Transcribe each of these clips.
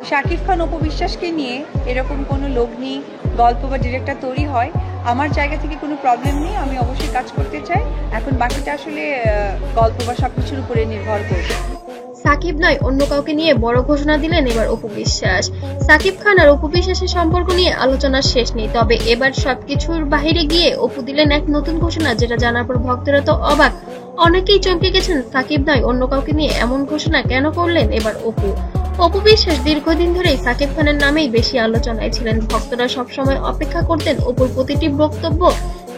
শাকিব খান অপু বিশ্বাসকে নিয়ে এরকম কোনো লগ্নি গল্প বা ডিরেক্টর তৈরি হয়, আমার জায়গা থেকে কোনো প্রবলেম নেই, আমি অবশ্যই কাজ করতে চাই। এখন বাকিটা আসলে গল্প বা সবকিছুর উপরে নির্ভর করবে। সাকিব নয় অন্য কাউকে নিয়ে বড় ঘোষণা দিলেন এবার অপু বিশ্বাস। সাকিব খান আর অপু বিশ্বাসের সম্পর্ক নিয়ে আলোচনার শেষ নেই, তবে এবার সবকিছুর বাইরে গিয়ে অপু দিলেন এক নতুন ঘোষণা, যেটা জানার পর ভক্তরা তো অবাক। অনেকেই চমকে গেছেন, সাকিব নয় অন্য কাউকে নিয়ে এমন ঘোষণা কেন করলেন এবার অপু। অপু বিশ্বাস দীর্ঘদিন ধরেই সাকিব খানের নামেই বেশি আলোচনায় ছিলেন। ভক্তরা সবসময় অপেক্ষা করতেন অপুর প্রতিটি বক্তব্য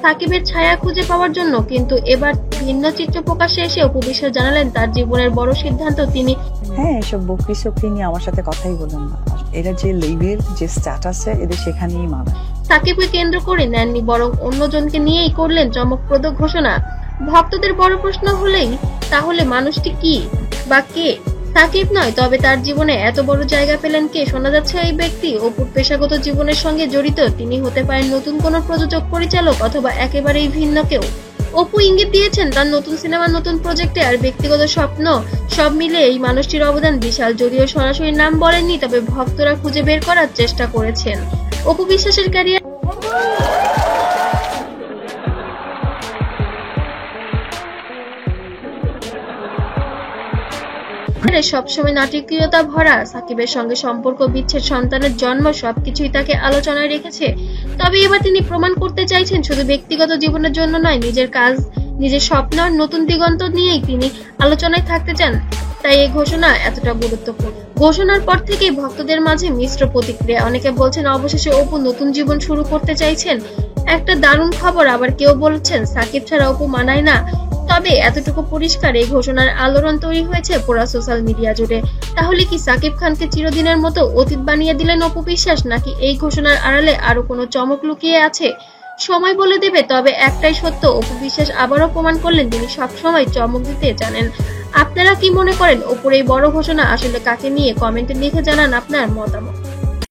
সাকিবের ছায়া খুঁজে পাওয়ার জন্য, কিন্তু এবার ভিন্ন চিত্র প্রকাশে এসে অপু বিশ্বাস জানালেন তার জীবনের বড় সিদ্ধান্ত তিনি। হ্যাঁ, এসব বকরি সকরি নিয়ে আমার সাথে কথাই বলেন না। এরা যে লেভেল যে স্ট্যাটাসে এদের সেখানেই মানায়। সাকিবকে কেন্দ্র করে নেননি, বরং অন্যজনকে নিয়েই করলেন চমকপ্রদ ঘোষণা। ভক্তদের বড় প্রশ্ন হলেই তাহলে মানুষটি কি বা কে? সাকিব নয়, তবে তার জীবনে এত বড় জায়গা পেলেন কে? শোনা যাচ্ছে এই ব্যক্তি অপুর পেশাগত জীবনের সঙ্গে জড়িত। তিনি হতে পারেন নতুন কোনো প্রযোজক, পরিচালক অথবা একেবারেই ভিন্ন কেউ। অপু ইঙ্গিত দিয়েছেন তার নতুন সিনেমা, নতুন প্রজেক্টে আর ব্যক্তিগত স্বপ্ন সব মিলে এই মানুষটির অবদান বিশাল। যদিও সরাসরি নাম বলেননি, তবে ভক্তরা খুঁজে বের করার চেষ্টা করেছেন। অপু বিশ্বাসের ক্যারিয়ার সবসময় নাটকীয়তা ভরা। সাকিবের সঙ্গে সম্পর্ক, বিচ্ছেদ, সন্তানের জন্ম সবকিছুই তাকে আলোচনায় রেখেছে। তবে এবার তিনি প্রমাণ করতে চাইছেন শুধু ব্যক্তিগত জীবনের জন্য নয়, নিজের কাজ, নিজের স্বপ্ন আর নতুন দিগন্ত নিয়েই তিনি আলোচনায় থাকতে চান। তাই এই ঘোষণা এতটা গুরুত্বপূর্ণ। ঘোষণার পর থেকেই ভক্তদের মাঝে মিশ্র প্রতিক্রিয়া। অনেকে বলছেন অবশেষে অপু নতুন জীবন শুরু করতে চাইছেন, একটা দারুণ খবর। আবার কেউ বলছেন সাকিব ছাড়া অপু মানায় না। তবে এতটুকু পরিষ্কার, এই ঘোষণার আলোড়ন তৈরি হয়েছে পুরো সোশ্যাল মিডিয়া জুড়ে। তাহলে কি সাকিব খানকে চিরদিনের মতো অতীত বানিয়ে দিলেন অপু বিশ্বাস, নাকি এই ঘোষণার আড়ালে আরো কোনো চমক লুকিয়ে আছে? সময় বলে দেবে। তবে একটাই সত্য, অপু বিশ্বাস আবারও প্রমাণ করলেন তিনি সবসময় চমক দিতে জানেন। আপনারা কি মনে করেন অপুর এই বড় ঘোষণা আসলে কাকে নিয়ে? কমেন্টে লিখে জানান আপনার মতামত।